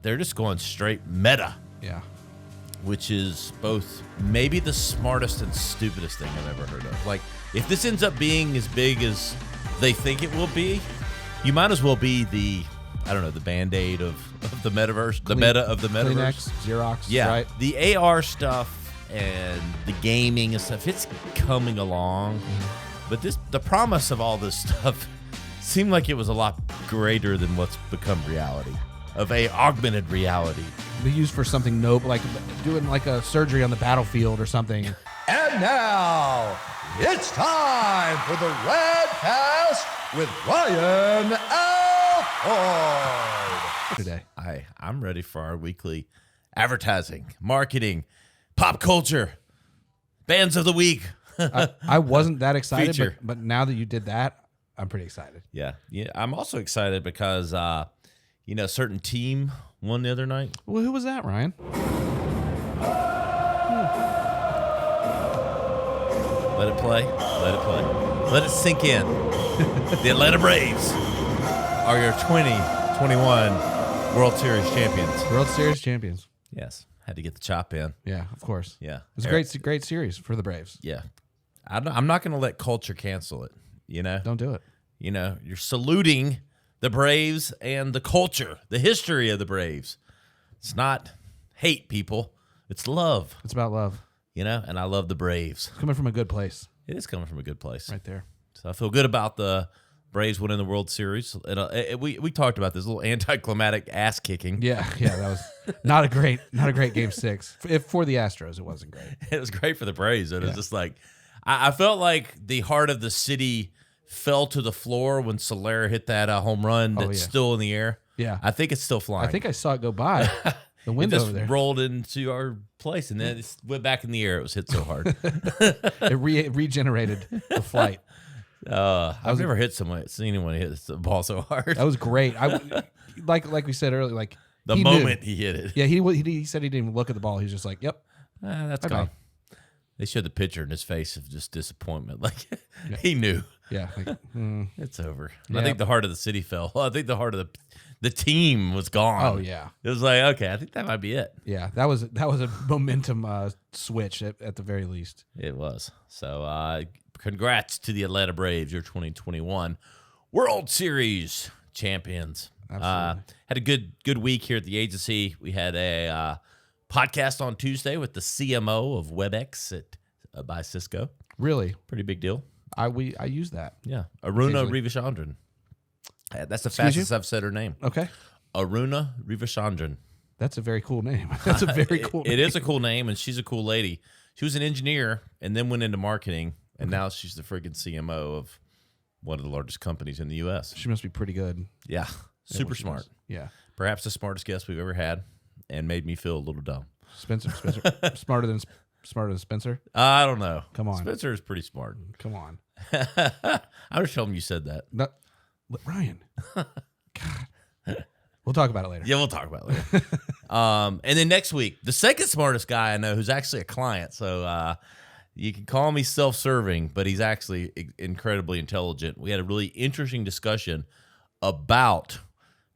They're just going straight meta. Yeah. Which is both maybe the smartest and stupidest thing I've ever heard of. Like, if this ends up being as big as they think it will be, you might as well be the Band-Aid of the metaverse, the meta of the metaverse. Kleenex, Xerox, yeah, right? The AR stuff and the gaming and stuff, it's coming along. But the promise of all this stuff seemed like it was a lot greater than what's become reality, of a augmented reality. Be used for something noble, like doing like a surgery on the battlefield or something. And now, it's time for the Radcast with Ryan Alford. Today. I'm ready for our weekly advertising, marketing, pop culture, bands of the week. I wasn't that excited, Feature. but now that you did that, I'm pretty excited. Yeah. I'm also excited because, a certain team won the other night. Well, who was that, Ryan? Let it play. Let it play. Let it sink in. The Atlanta Braves are your 2021 World Series champions. World Series champions. Yes. Had to get the chop in. Yeah, of course. Yeah. It's a great series for the Braves. Yeah. I'm not going to let culture cancel it, Don't do it. You're saluting the Braves and the culture, the history of the Braves. It's not hate, people. It's love. It's about love. And I love the Braves. Coming from a good place. It is coming from a good place. Right there. So I feel good about the Braves winning the World Series. And we talked about this little anticlimactic ass kicking. Yeah, that was not a great game 6. For the Astros, it wasn't great. It was great for the Braves. It was just like, I felt like the heart of the city fell to the floor when Soler hit that home run that's still in the air. Yeah. I think it's still flying. I think I saw it go by the window it just over there. rolled into our place, and then it went back in the air. It was hit so hard. It regenerated the flight. I've never seen anyone hit the ball so hard. That was great. Like we said earlier, like the moment he hit it. Yeah, he said he didn't even look at the ball. He's just like, "Yep, that's bye-bye." gone. They showed the picture in his face of just disappointment. Like he knew. Yeah, like, it's over. Yeah. I think the heart of the city fell. I think the heart of the team was gone. Oh yeah, it was like, okay, I think that might be it. Yeah, that was a momentum switch at the very least. It was. So congrats to the Atlanta Braves, your 2021 World Series champions. Absolutely. Had a good week here at the agency. We had a podcast on Tuesday with the CMO of Webex by Cisco. Really? Pretty big deal. I use that. Yeah. Aruna Ravichandran. That's the fastest I've said her name. Okay. Aruna Ravichandran. That's a very cool name. That's a very cool name. It is a cool name, and she's a cool lady. She was an engineer and then went into marketing, and now she's the freaking CMO of one of the largest companies in the U.S. She must be pretty good. Yeah. Super smart. Yeah. Perhaps the smartest guest we've ever had, and made me feel a little dumb. Spencer. Smarter than Spencer? I don't know. Come on. Spencer is pretty smart. Come on. I was telling you said that. No, Ryan. God. We'll talk about it later. Yeah, we'll talk about it later. And then next week, the second smartest guy I know, who's actually a client. So you can call me self-serving, but he's actually incredibly intelligent. We had a really interesting discussion about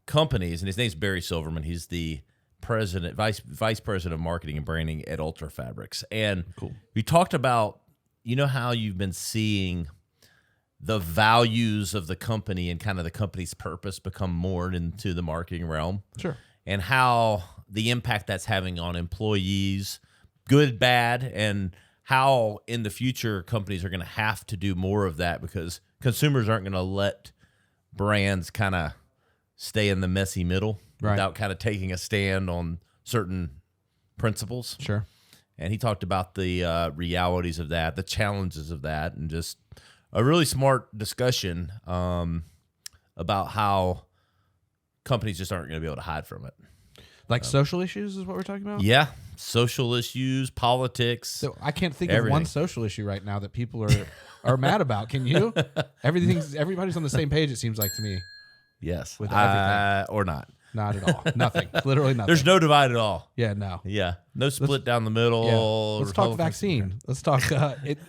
companies, and his name's Barry Silverman. He's the vice president of marketing and branding at Ultrafabrics. And we talked about, how you've been seeing the values of the company and kind of the company's purpose become more into the marketing realm. Sure. And how the impact that's having on employees, good, bad, and how in the future companies are going to have to do more of that because consumers aren't going to let brands kind of stay in the messy middle without kind of taking a stand on certain principles. Sure. And he talked about the realities of that, the challenges of that, and just a really smart discussion about how companies just aren't going to be able to hide from it. Like social issues is what we're talking about? Yeah. Social issues, politics. So I can't think of one social issue right now that people are mad about. Can you? Everybody's on the same page, it seems like to me. Yes. With everything. Or not. Not at all. Nothing. Literally nothing. There's no divide at all. Yeah, no. Yeah. No split down the middle. Yeah. Let's talk Republicans- vaccine. Let's talk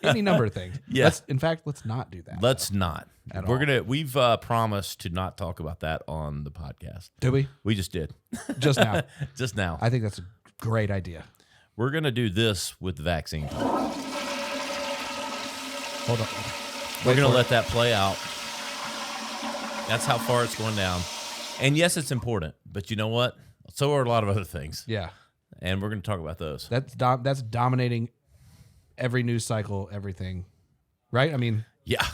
any number of things. Yeah. In fact, let's not do that. Let's not. At We're all. gonna. We've promised to not talk about that on the podcast. Do we? We just did. Just now. Just now. I think that's a great idea. We're gonna do this with the vaccine. Hold on. We're gonna let that play out. That's how far it's going down. And yes, it's important, but you know what? So are a lot of other things. Yeah. And we're gonna talk about those. That's dominating every news cycle, everything. Right? I mean, Yeah.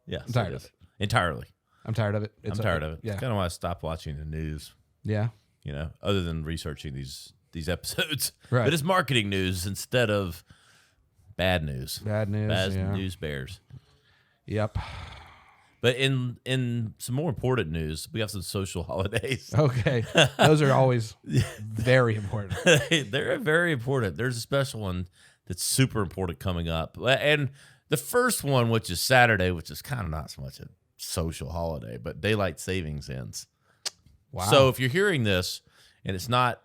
Yeah. I'm tired of it. Entirely. I'm tired of it. I'm tired of it. Yeah. It's kind of why I stopped watching the news. Yeah. You know, other than researching these episodes. Right. But it's marketing news instead of bad news. Bad news. Bad yeah. news bears. Yep. But in some more important news, we have some social holidays. Okay. Those are always very important. They're very important. There's a special one that's super important coming up. And the first one, which is Saturday, which is kind of not so much a social holiday, but daylight savings ends. Wow. So if you're hearing this and it's not,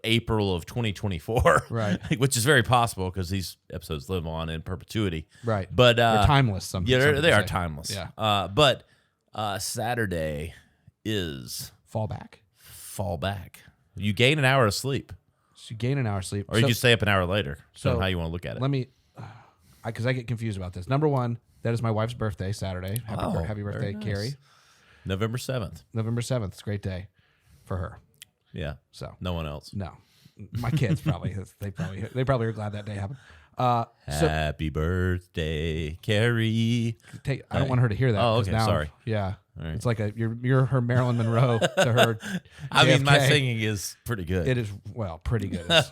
April of 2024, Right. which is very possible because these episodes live on in perpetuity. Right. But They're timeless. Some they people are say. timeless. Yeah. But Saturday is Fall back. fall back. You gain an hour of sleep, So you gain an hour sleep. or you can stay up an hour later. So so how you want to look at it? Let me, because I get confused about this. Number one, that is my wife's birthday, Saturday. Happy very birthday, nice. Carrie. November 7th. November 7th. It's a great day for her. Yeah. So No one else. no, my kids probably they probably are glad that day happened. So Happy birthday, Carrie. I don't want her to hear that. Oh, 'cause okay, now, sorry. Yeah, right. it's like you're her Marilyn Monroe to her. I mean, my JFK. singing is pretty good. It is pretty good. It's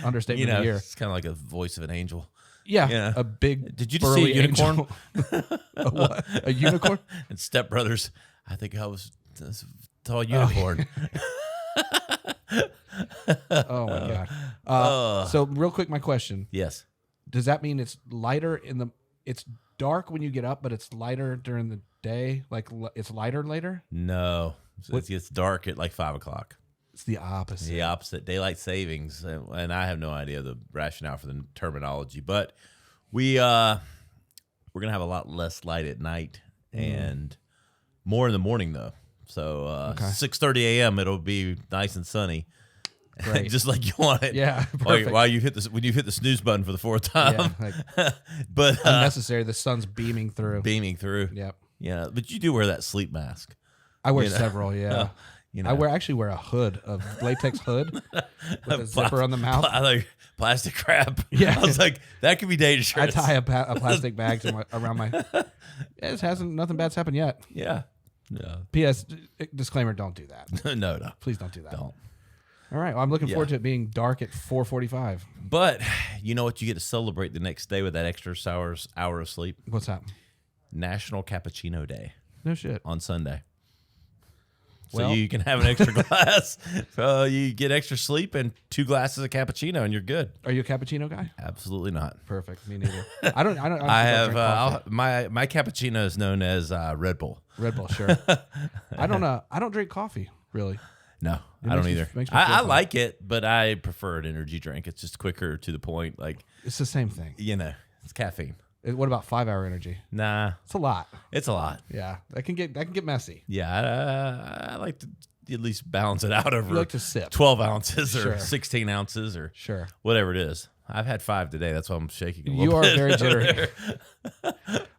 understatement of the year. It's kind of like a voice of an angel. Yeah, yeah. a big. Did you just see a burly unicorn? angel. A what? A unicorn? And Step Brothers, I think I was this tall unicorn. Oh my god. So real quick, my question: Yes. does that mean it's lighter it's dark when you get up, but it's lighter during the day? Like it's lighter later? No. It gets dark at like 5 o'clock. It's the opposite. The opposite, daylight savings, and I have no idea the rationale for the terminology, but we're gonna have a lot less light at night and more in the morning though. So 6:30 a.m. it'll be nice and sunny, Great. just like you want it. Yeah, perfect. While you hit this, when you hit the snooze button for the fourth time, Yeah, like but unnecessary. The sun's beaming through. beaming through. Yep. Yeah, but you do wear that sleep mask. I wear several. Yeah. You I actually wear a hood, a latex hood with a zipper on the mouth. Like plastic crap. Yeah. I was like, that could be dangerous. I tie a plastic bag around my. It hasn't. Nothing bad's happened yet. Yeah. No. P.S. Disclaimer: don't do that. No. Please don't do that. Don't. All right. Well, I'm looking forward to it being dark at 4:45. But you know what? You get to celebrate the next day with that extra hour of sleep. What's that? National Cappuccino Day No shit. on Sunday. So Well- you can have an extra glass. So you get extra sleep and 2 glasses of cappuccino, and you're good. Are you a cappuccino guy? Absolutely not. Perfect. Me neither. I don't. I have drink coffee. my cappuccino is known as Red Bull. Red Bull. Sure. I don't drink coffee really. No, I makes don't me- either. makes me feel I fine. like it, but I prefer an energy drink. It's just quicker to the point. Like, It's the same thing. it's caffeine. What about 5-hour energy? Nah, It's a lot. it's a lot. Yeah, that can get messy. Yeah, I like to at least balance it out over You like to sip. 12 ounces or Sure. 16 ounces or Sure. whatever it is. I've had 5 today. That's why I'm shaking a You little are bit. very jittery.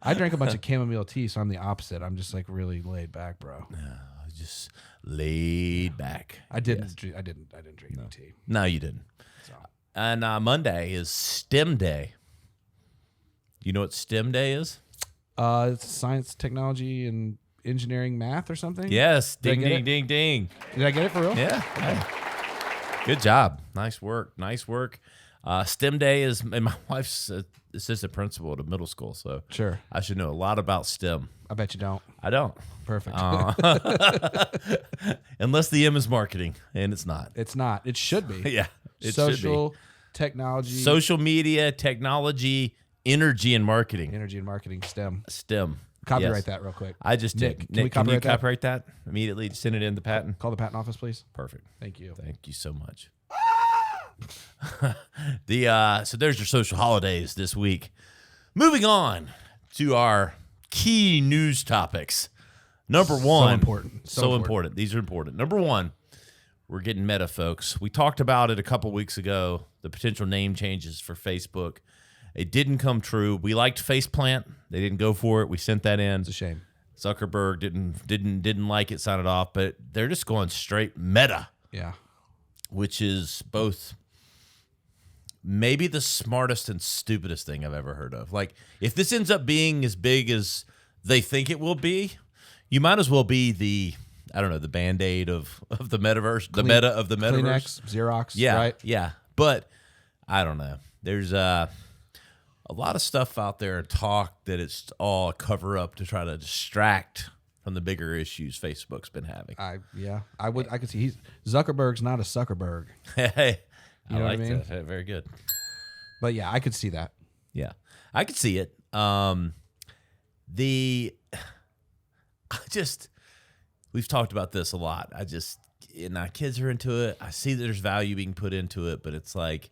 I drank a bunch of chamomile tea, so I'm the opposite. I'm just like really laid back, bro. Just laid back. I didn't drink any tea. No, you didn't. So. And Monday is STEM Day. You know what STEM Day is? It's science, technology, and engineering, math, or something. Yes. Did I Ding, get ding, it? ding, ding. Did I get it for real? Yeah. Good job. Nice work. Nice work. STEM Day is, and my wife's assistant principal at a middle school, so Sure. I should know a lot about STEM. I bet you don't. I don't. Perfect. Unless the M is marketing, and it's not. It's not. It should be. Yeah. It Social, technology, social media, technology, energy, and marketing. energy, and marketing, STEM. STEM. Copyright Yes. that real quick. I just Nick, did. can we Nick, can you copyright that? copyright that immediately? Send it in the patent. Call the patent office, please. Perfect. Thank you. Thank you so much. So there's your social holidays this week. Moving on to our key news topics. Number one. important. So important. These are important. Number one, we're getting meta, folks. We talked about it a couple weeks ago, the potential name changes for Facebook. It didn't come true. We liked Faceplant. They didn't go for it. We sent that in. It's a shame. Zuckerberg didn't like it, sign it off, but they're just going straight meta, Yeah. which is both maybe the smartest and stupidest thing I've ever heard of. Like, if this ends up being as big as they think it will be, you might as well be the, I don't know, the Band-Aid of the metaverse, the meta of the metaverse. Kleenex, Xerox, Yeah, right? yeah. But I don't know. There's a lot of stuff out there and talk that it's all a cover up to try to distract from the bigger issues Facebook's been having. I could see Zuckerberg's not a Zuckerberg. Hey, You know I what like I mean? that. Very good. But yeah, I could see that. Yeah, I could see it. We've talked about this a lot. And our kids are into it. I see that there's value being put into it, but it's like,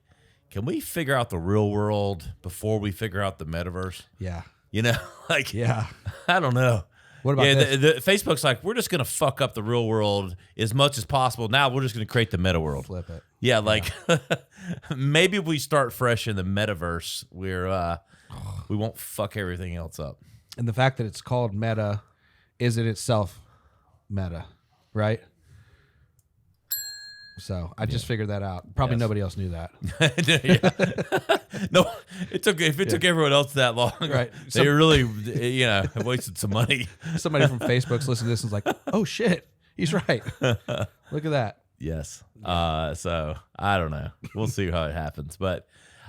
can we figure out the real world before we figure out the metaverse? Yeah. You know, like, Yeah. I don't know. What about this? the Facebook's like, we're just going to fuck up the real world as much as possible. Now we're just going to create the meta world. Flip it. Yeah, like maybe if we start fresh in the metaverse, we won't fuck everything else up. And the fact that it's called Meta is in itself meta, right? So I just figured that out. Probably Yes. nobody else knew that. No, it took everyone at that long. Right. They really, have wasted some money. Somebody from Facebook's listening to this and is like, oh shit, he's right. Look at that. Yes. So I don't know. We'll see how it happens, but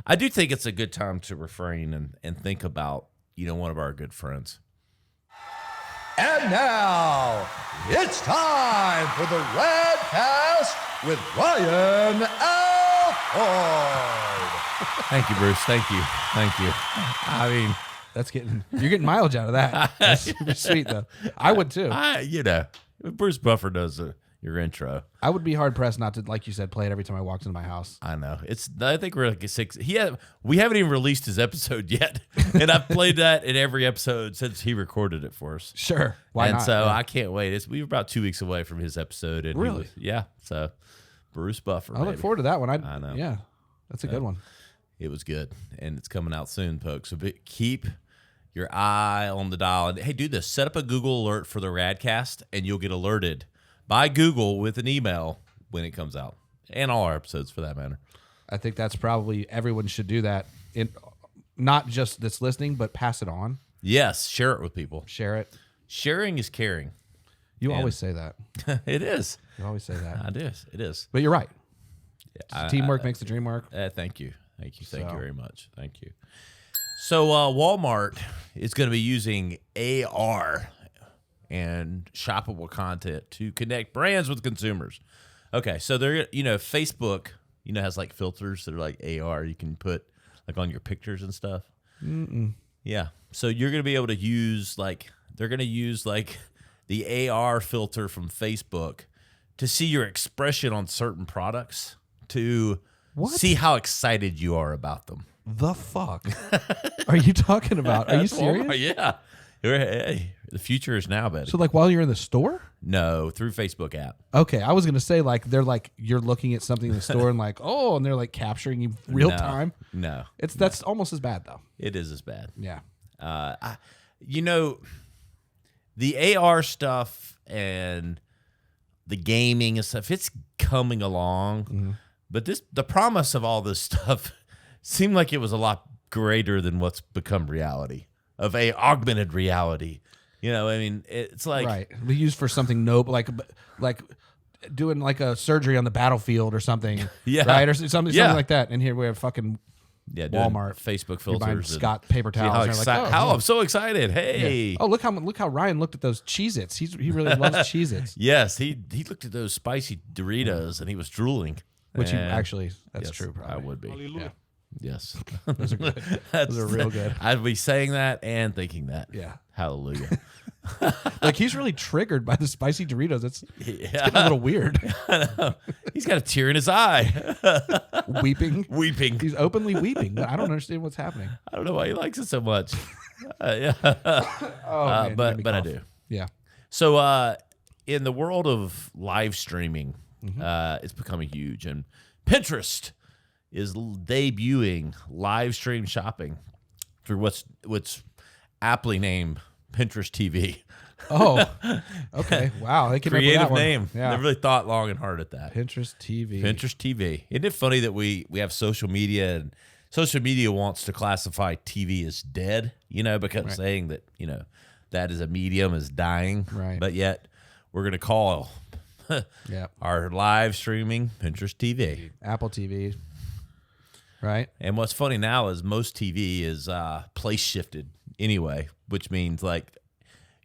I do think it's a good time to refrain and think about, one of our good friends. And now, it's time for the Radcast with Ryan Alford. Thank you, Bruce. Thank you. I mean, You're getting mileage out of that. That's super sweet though. I would too. Bruce Buffer does your intro. I would be hard pressed not to, like you said, play it every time I walked into my house. I know. I think we're like a 6. We haven't even released his episode yet, and I've played that in every episode since he recorded it for us. Sure. Why not? So Yeah. I can't wait. We were about 2 weeks away from his episode. And Really? So Bruce Buffer. I look forward to that one. I know. Yeah, that's a good one. It was good, and it's coming out soon, folks. So keep your eye on the dial. And hey, do this. Set up a Google alert for the Radcast, and you'll get alerted by Google with an email when it comes out, and all our episodes for that matter. I think that's probably everyone should do that. Not just that's listening, but pass it on. Yes, share it with people. Share it. Sharing is caring. You And- always say that. It is. You always say that. It is. But you're right. I- Teamwork makes the dream work. Thank you. Thank you So- very much. Thank you. So Walmart is going to be using AR and shoppable content to connect brands with consumers. Okay, so they're Facebook, has like filters that are like AR you can put like on your pictures and stuff. Yeah. So you're going to be able to use they're going to use the AR filter from Facebook to see your expression on certain products to see how excited you are about them. The fuck are you talking about? Are you That's serious? Walmart, yeah. Hey, the future is now, buddy. So like while you're in the store? No, through Facebook app. Okay, I was gonna say they're you're looking at something in the store and and they're capturing you real No, time. No, That's almost as bad though. it is as bad. Yeah. The AR stuff and the gaming and stuff, it's coming along. But the promise of all this stuff seemed like it was a lot greater than what's become reality of augmented reality. It's like Right. We use for something noble, like doing a surgery on the battlefield or something. Yeah. Right. Or something Yeah. like that. And here we have fucking doing Walmart. Facebook You're buying filters. Scott paper See towels. and they're how yeah. I'm so excited. Hey. Oh, look how Ryan looked at those Cheez-Its. He really loves Cheez-Its. Yes, he looked at those spicy Doritos and he was drooling. Which And- that's yes, true, probably. I would be. Yeah. Yes. Those are good. Those are real good. I'd be saying that and thinking that. Yeah. Hallelujah. Like he's really triggered by the spicy Doritos. It's getting a Yeah. little weird. He's got a tear in his eye. Weeping. Weeping. He's openly weeping, but I don't understand what's happening. I don't know why he likes it so much. Yeah. Oh, man, you made me But I cough. do. Yeah. So in the world of live streaming, it's becoming huge. And Pinterest is debuting live stream shopping through what's aptly named Pinterest TV. Oh, okay. Wow. They came up with Creative that one. name. Yeah. They really thought long and hard at that. Pinterest TV. Pinterest TV. Isn't it funny that we have social media, and social media wants to classify TV as dead, because saying that, that is a medium is dying. Right. But yet we're going to call Yeah. our live streaming Pinterest TV. Apple TV. Right. And what's funny now is most TV is place shifted anyway, which means like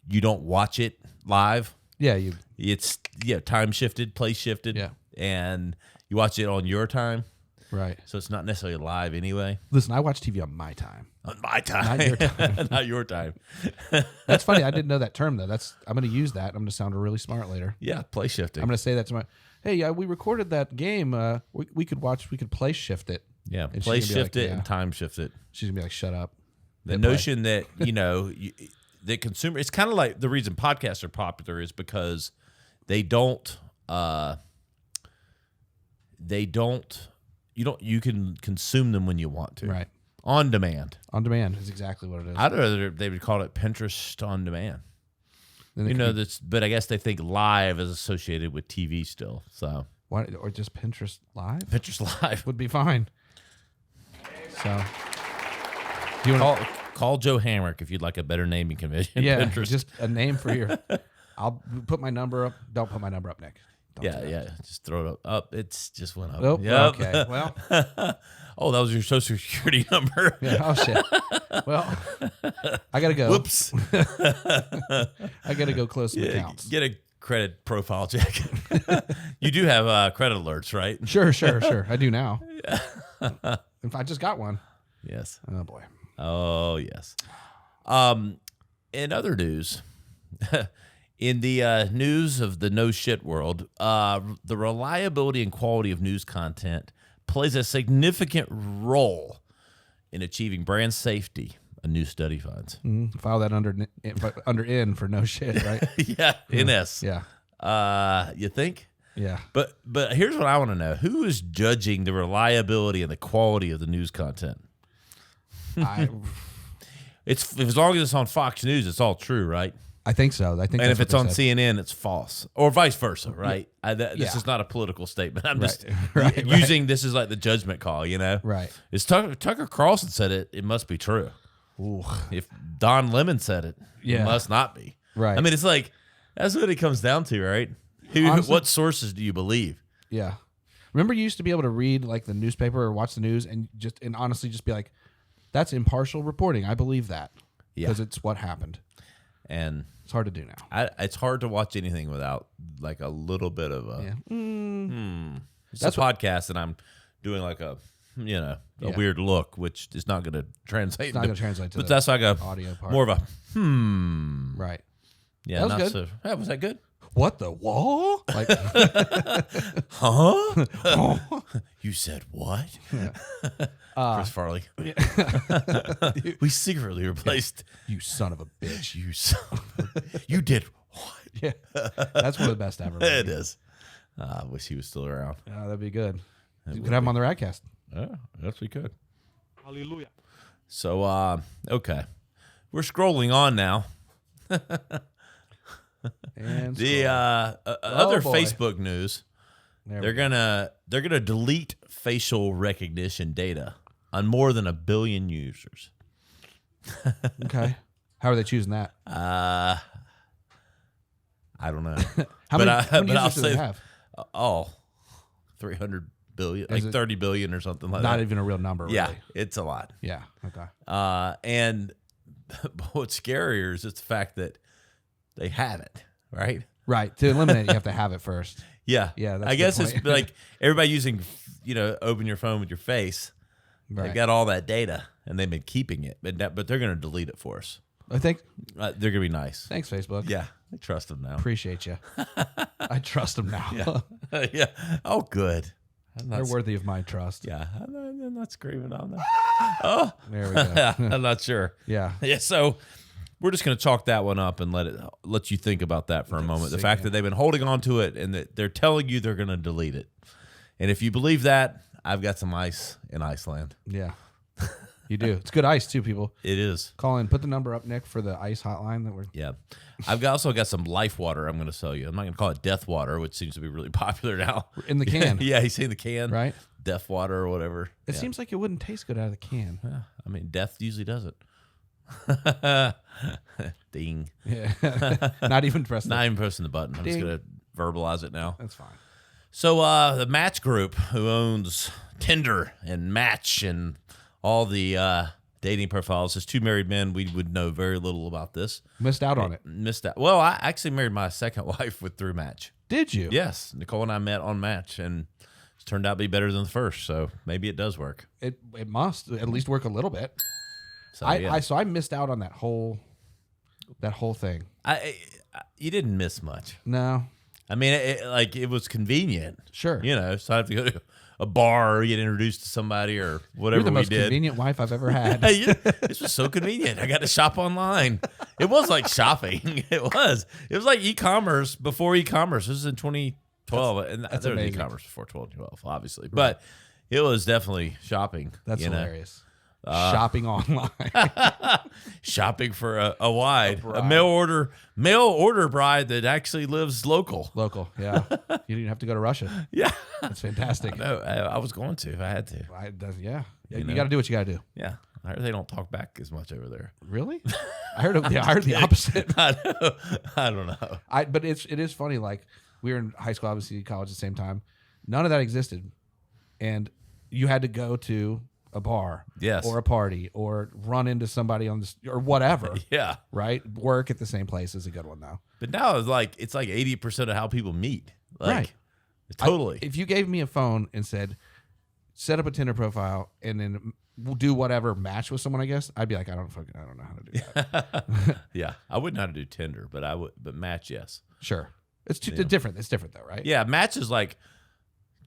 you don't watch it live. Yeah. It's time shifted, place shifted. Yeah. And you watch it on your time. Right. So it's not necessarily live anyway. Listen, I watch TV on my time. On my time. Not your time. Not your time. That's funny. I didn't know that term though. I'm going to use that. I'm going to sound really smart later. Yeah, place shifting. I'm going to say that to my. Hey, we recorded that game. We could place shift it. Yeah, And she's place gonna be shift like, it yeah. and time shift it. She's gonna be like, "Shut up." The Hit play. notion that that consumer, it's kind of like the reason podcasts are popular is because you can consume them when you want to, Right. on demand. On demand is exactly what it is. I'd rather they would call it Pinterest on demand. Then it could be- That's, but I guess they think live is associated with TV still. So why, or just Pinterest Live Pinterest live. would be fine. So, do you want Call Joe Hamric if you'd like a better naming convention. Yeah, Pinterest. just a name for your. I'll put my number up. Don't put my number up, Nick. Don't do that. Yeah. Just throw it up. It's just went up. Oh, Yep. okay. Well, Oh, that was your social security number. yeah. Oh shit. Well, I gotta go. Whoops. I gotta go close some accounts. Get a credit profile check. You do have credit alerts, right? Sure. I do now. If I just got one. Yes. Oh boy. Oh, yes. In other news, in the news of the no shit world, the reliability and quality of news content plays a significant role in achieving brand safety, a new study finds. File that under N for no shit, right? Yeah, NS. Yeah. You think? Yeah. But here's what I want to know: who is judging the reliability and the quality of the news content? It's as long as it's on Fox News, it's all true, right? I think so. I think. And that's if it's what on they said. CNN, it's false, or vice versa, right? This Yeah. is not a political statement. I'm just Right. using this as like the judgment call, Right. It's Tucker Carlson said it; it must be true. Ooh. If Don Lemon said it, Yeah. it must not be. Right. I mean, it's like that's what it comes down to, right? Honestly- What sources do you believe? Yeah. Remember, you used to be able to read like the newspaper or watch the news and honestly just be like, "That's impartial reporting. I believe that Yeah. because it's what happened." And It's hard to do now. it's hard to watch anything without like a little bit of a. Yeah. It's That's a podcast, and I'm doing like a Yeah. weird look, which is not going to translate. It's not going to translate to But the that's like a audio part. more of a Right. Yeah, That was not good. so. Yeah, was that good? What the wall? Like, Huh? You said what? Chris Farley. We secretly replaced you son of a bitch. you. You did what? Yeah. That's one of the best ever. It is. I wish he was still around. Yeah, that'd be good. You could have him on the Radcast. Yeah, yes, we could. Hallelujah. So, okay, we're scrolling on now. And The scroll. other boy. Facebook news. There They're we go. gonna delete facial recognition data on more than 1 billion users. Okay. How are they choosing that? I don't know. How But many, I- how many but I'll users do they say- have? Oh, 300 billion, like it 30 billion or something like Not that. even a real number. Yeah, Really. it's a lot. Yeah. Okay. And what's scarier is it's the fact that they have it, right? Right. To eliminate, you have to have it first. Yeah. Yeah, that's I a good guess it's point. like everybody using, open your phone with your face. Right. They've got all that data and they've been keeping it, but they're going to delete it for us. I think. They're gonna be nice. Thanks, Facebook. Yeah, I trust them now. Appreciate you. I trust them now. Yeah. Yeah. Oh, good. They're worthy of my trust. Yeah, I'm not screaming on that. Oh, There we go. I'm not sure. Yeah. Yeah. So we're just gonna chalk that one up and let you think about that for a moment. The fact that they've been holding on to it and that they're telling you they're gonna delete it, and if you believe that, I've got some ice in Iceland. Yeah. You do. It's good ice too, people. It is. Call in. Put the number up, Nick, for the ice hotline that we're. Yeah. Also got some life water I'm going to sell you. I'm not going to call it death water, which seems to be really popular now. In the can. Yeah, you see the can? Right. Death water or whatever. It seems like it wouldn't taste good out of the can. Yeah. I mean, death usually does it. Ding. Yeah. Not even pressing. Not even pressing the button. I'm Ding. just going to verbalize it now. That's fine. So the Match Group, who owns Tinder and Match and all the dating profiles, as two married men, we would know very little about this. Missed out on it. Missed out. Well, I actually married my second wife through Match. Did you? Yes. Nicole and I met on Match, and it's turned out to be better than the first, so maybe it does work. It must at least work a little bit. So, yeah. I missed out on that whole thing. You didn't miss much. No. I mean, it was convenient. Sure. You know, so I have to go to a bar or get introduced to somebody or whatever You're the we most did. convenient wife I've ever had. This was so convenient. I got to shop online. It was like shopping. It was like e-commerce before e-commerce. This is in 2012. And that's there was amazing. e-commerce before 2012, obviously. Right. But it was definitely shopping. That's hilarious. Shopping online. Shopping for a mail order bride that actually lives local. Local, yeah. You didn't have to go to Russia. Yeah. That's fantastic. No, I was going to if I had to. Yeah. You got to do what you got to do. Yeah. I heard they don't talk back as much over there. Really? I heard the opposite. I don't know. But it is funny. Like, we were in high school, obviously college at the same time. None of that existed, and you had to go to a bar, yes, or a party, or run into somebody on this or whatever. Yeah, right. Work at the same place is a good one though. But now it's like 80% of how people meet. Like, right. Totally. If you gave me a phone and said, set up a Tinder profile and then we'll do whatever, match with someone, I guess I'd be like, I don't know how to do that. Yeah, I wouldn't know how to do Tinder, but Match, yes. Sure, it's different. It's different though, right? Yeah, Match is like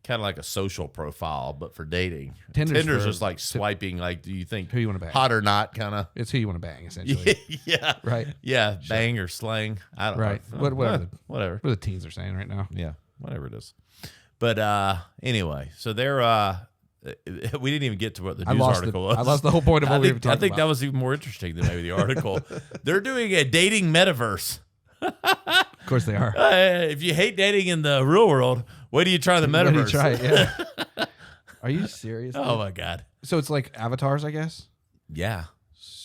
kind of like a social profile, but for dating. Tinder's just like swiping. Like, do you think who you want to bang? Hot or not? Kind of. It's who you want to bang, essentially. Yeah. Right. Yeah. Bang or slang. I don't know. Whatever. Whatever. What the teens are saying right now. Yeah. Whatever it is. But anyway, so they're we didn't even get to what the news article was. I lost the whole point of what we were talking about. I think that was even more interesting than maybe the article. They're doing a dating metaverse. Of course they are. If you hate dating in the real world, wait till you try the metaverse. Wait till you try it, yeah. Are you serious? Oh my God. So it's like avatars, I guess? Yeah.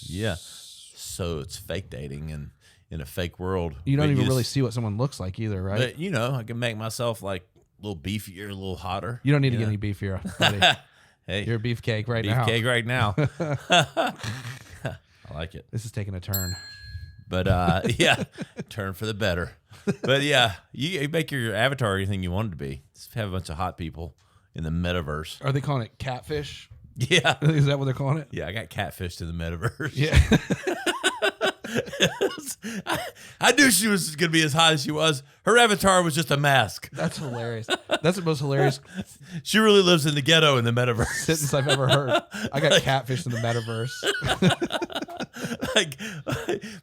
Yeah. So it's fake dating and in a fake world. You don't even really see what someone looks like either, right? But, I can make myself like a little beefier, a little hotter. You don't need to get any beefier, buddy. Hey, you're a beefcake right now. Beefcake right now. I like it. This is taking a turn. But yeah, turn for the better. But yeah, you make your avatar anything you want it to be. Just have a bunch of hot people in the metaverse. Are they calling it catfish? Yeah. Is that what they're calling it? Yeah, I got catfished in the metaverse. Yeah. I knew she was going to be as hot as she was. Her avatar was just a mask. That's hilarious. That's the most hilarious She really lives in the ghetto in the metaverse. sentence I've ever heard. I got catfished in the metaverse.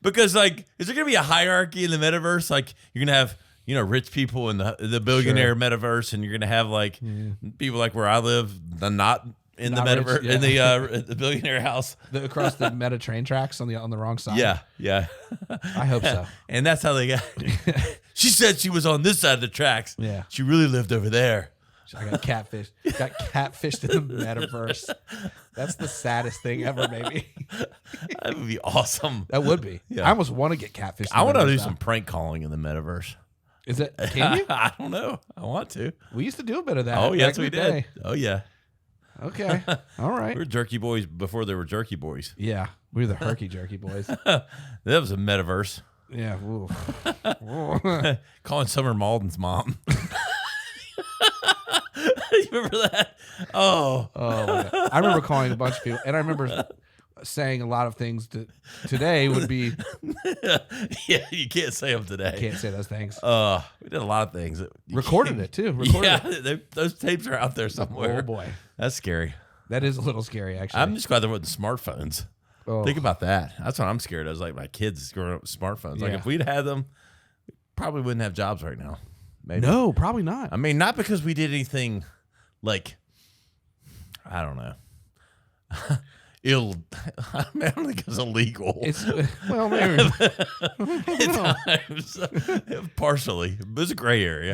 Because is there going to be a hierarchy in the metaverse? Like, you're going to have, rich people in the billionaire metaverse, and you're going to have people like where I live, not in the metaverse, rich, in the billionaire house. Across the meta train tracks on the wrong side. Yeah. I hope so. And that's how they got. She said she was on this side of the tracks. Yeah. She really lived over there. I got catfished. Got catfished in the metaverse. That's the saddest thing ever, maybe. That would be awesome. That would be. Yeah. I almost want to get catfished. I want to do some prank calling in the metaverse. Is it? Can you? I don't know. I want to. We used to do a bit of that. Oh, yes, we did. Oh, yeah. Okay. All right. We were jerky boys before there were jerky boys. Yeah. We were the herky jerky boys. That was a metaverse. Yeah. Calling Summer Malden's mom. You remember that? Oh. Oh, my God. I remember calling a bunch of people, and I remember saying a lot of things that today would be. Yeah, you can't say them today. Can't say those things. We did a lot of things. Recorded it too. Those tapes are out there somewhere. Oh boy, that's scary. that is a little scary. Actually, I'm just glad there wasn't smartphones. Oh. Think about that. That's what I'm scared of. Like my kids growing up with smartphones. Like Yeah. if we'd had them, we probably wouldn't have jobs right now. Maybe. No, probably not. I mean, not because we did anything like, I don't know. I don't think it's illegal. It's well, maybe. At times, partially, but it's a gray area.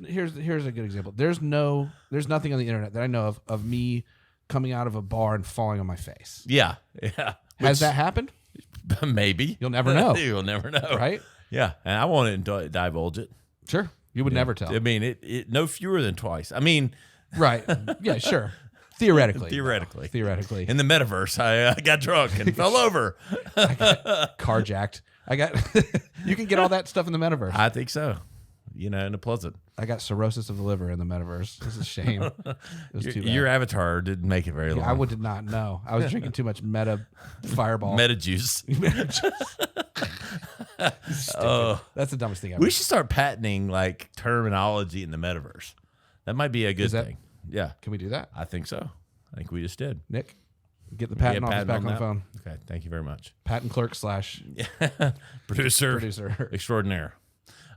Here's a good example. There's nothing on the internet that I know of me coming out of a bar and falling on my face. Yeah. Has that happened? Maybe. You'll never know. You'll never know. Right? Yeah, and I won't divulge it. Sure. You would never tell. I mean, it no fewer than twice. I mean, Right. Yeah, sure. Theoretically. Theoretically. In the metaverse, I got drunk and fell over. Carjacked. You can get all that stuff in the metaverse. I think so. In a Pleasant. I got cirrhosis of the liver in the metaverse. This is a shame. It was too bad. Your avatar didn't make it very long. I did not know. I was drinking too much Meta Fireball. Meta juice. That's the dumbest thing ever. We should start patenting like terminology in the metaverse. That might be a good thing. Yeah. Can we do that? I think so. I think we just did. Nick, get the patent office back on the phone. Okay. Thank you very much. Patent clerk / producer extraordinaire.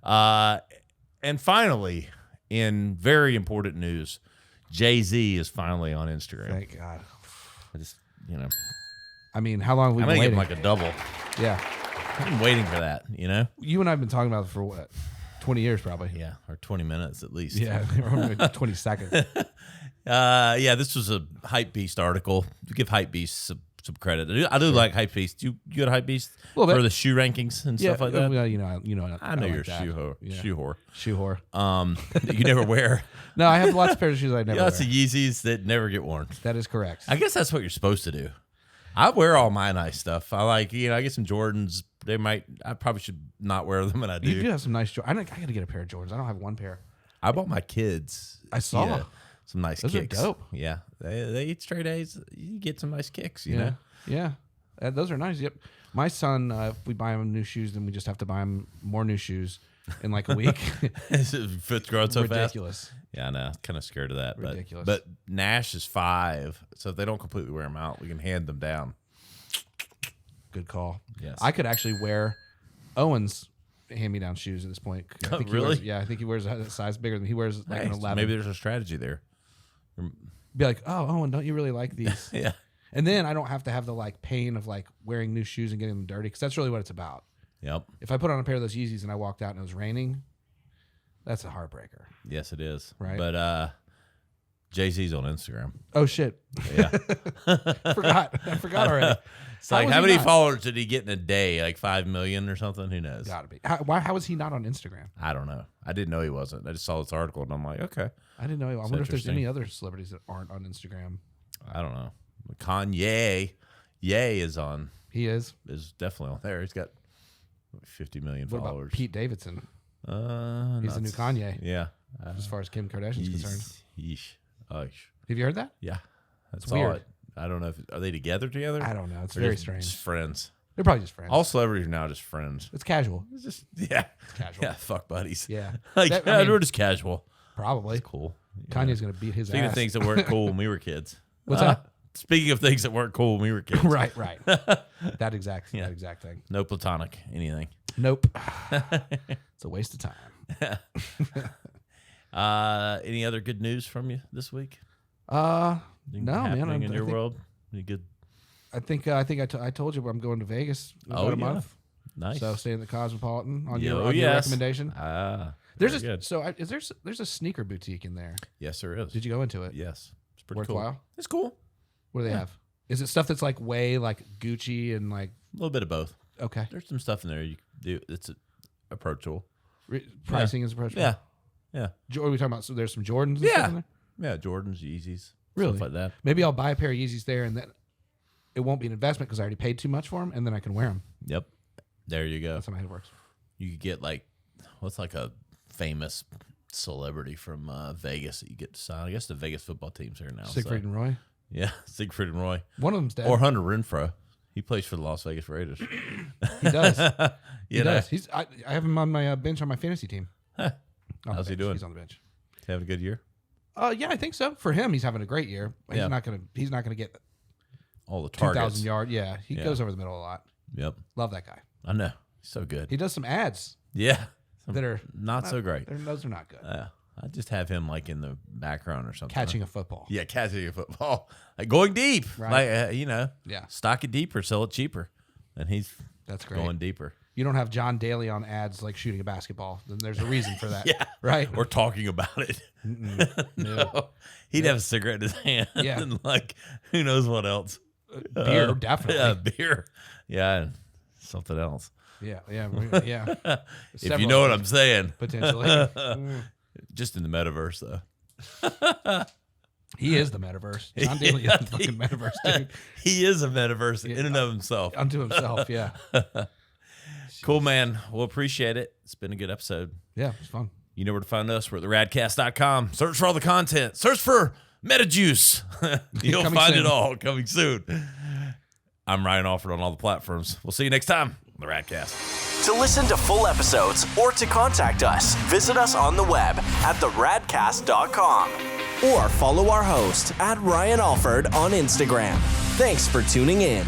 And finally, in very important news, JayZ is finally on Instagram. Thank God. I just, I mean, how long have we I'm been going to waiting? give him like a double. Yeah. I've been waiting for that, You and I have been talking about it for what? 20 years probably. Yeah, or 20 minutes at least. Yeah, 20 seconds. This was a Hypebeast article. Give Hypebeast some credit. I do like Hypebeast. You go to Hypebeast Little bit. for the shoe rankings and stuff like that? Well, I know like you're that. shoe whore. Shoe whore. That you never wear. No, I have lots of pairs of shoes I never Lots wear. of Yeezys that never get worn. That is correct. I guess that's what you're supposed to do. I wear all my nice stuff. I like, I get some Jordans. I probably should not wear them, and I do. You do have some nice Jordans. I got to get a pair of Jordans. I don't have one pair. I bought my kids. I saw. Some nice Those kicks. are dope. Yeah. They eat straight A's. You get some nice kicks, you Yeah. know? Yeah. Those are nice. Yep. My son, if we buy him new shoes, then we just have to buy him more new shoes in like a week. Foot's growing so fast. Ridiculous. Yeah, I know. Kind of scared of that. Ridiculous. But Nash is 5, so if they don't completely wear them out, we can hand them down. Good call. Yes. I could actually wear Owen's hand-me-down shoes at this point. I think really? I think he wears a size bigger than he wears like an 11. Maybe there's a strategy there. Be like, oh, Owen, don't you really like these? Yeah. And then I don't have to have the like pain of like wearing new shoes and getting them dirty, because that's really what it's about. Yep. If I put on a pair of those Yeezys and I walked out and it was raining, that's a heartbreaker. Yes, it is. Right. But JayZ's on Instagram. Oh shit! Yeah. I forgot already. It's like, how many followers did he get in a day? Like 5 million or something? Who knows? Gotta be. How is he not on Instagram? I don't know. I didn't know he wasn't. I just saw this article and I'm like, okay. I didn't know. I wonder if there's interesting. any other celebrities that aren't on Instagram. I don't know. Kanye, is definitely on there. He's got 50 million What followers. about Pete Davidson? He's the new Kanye. Yeah. As far as Kim Kardashian's concerned. Yeesh. Have you heard that? Yeah. That's weird. I don't know are they together? I don't know. It's Or very just strange. friends. They're probably just friends. All celebrities are now just friends. It's casual. It's just it's casual. Yeah, fuck buddies. Yeah. Like I mean, we're just casual. Probably. It's cool. Kanye's gonna beat his Speaking ass. of things that weren't cool when we were kids. What's that? Speaking of things that weren't cool when we were kids. right. That exact thing. No platonic anything. Nope. It's a waste of time. Any other good news from you this week? No, happening man. in your world? Any good? I think I told you I'm going to Vegas in about a month. Nice. So stay in the Cosmopolitan on your yes. recommendation. There's very good. there's a sneaker boutique in there. Yes, there is. Did you go into it? Yes, it's pretty Worthwhile? cool. It's cool. What do they have? Is it stuff that's like way like Gucci and like A little bit of both. okay? There's some stuff in there you can do. It's approachable. Pricing is approachable. Yeah. What are we talking about? So there's some Jordans. And stuff in there? Yeah. Jordans, Yeezys, Really? stuff like that. Maybe I'll buy a pair of Yeezys there, and then it won't be an investment because I already paid too much for them, and then I can wear them. Yep. There you go. That's how my head works. You could get like what's like a famous celebrity from Vegas that you get to sign. I guess the Vegas football team's here now. Siegfried and Roy. Yeah, Siegfried and Roy. One of them's dead. Or Hunter Renfro. He plays for the Las Vegas Raiders. He does. He does. I have him on my bench on my fantasy team. Huh. How's he doing? He's on the bench. Having a good year? Yeah, I think so. For him, he's having a great year. He's Yeah. not gonna get All the targets. 2,000 yards. Yeah, he goes over the middle a lot. Yep. Love that guy. I know. He's so good. He does some ads Yeah. that are Not so great. Those are not good. I just have him like in the background or something. Catching a football. Yeah, catching a football. Like going deep. Right. Like, Yeah. stock it deeper, sell it cheaper. And he's That's great. going deeper. You don't have John Daly on ads like shooting a basketball. Then there's a reason for that. Yeah. Right? Or talking about it. No. He'd have a cigarette in his hand. Yeah. And like, who knows what else? Beer, definitely. Yeah, beer. Yeah, and something else. Yeah. Yeah. If you know what I'm saying. Potentially. Just in the metaverse, though. He is the metaverse. John Daly is the fucking metaverse, dude. He is a metaverse in and of himself. Unto himself, yeah. Cool, man. We'll appreciate it. It's been a good episode. Yeah, it's fun. You know where to find us. We're at theradcast.com. Search for all the content. Search for MetaJuice. You'll find it all coming soon. I'm Ryan Alford on all the platforms. We'll see you next time on the Radcast. To listen to full episodes or to contact us, visit us on the web at theradcast.com or follow our host at Ryan Alford on Instagram. Thanks for tuning in.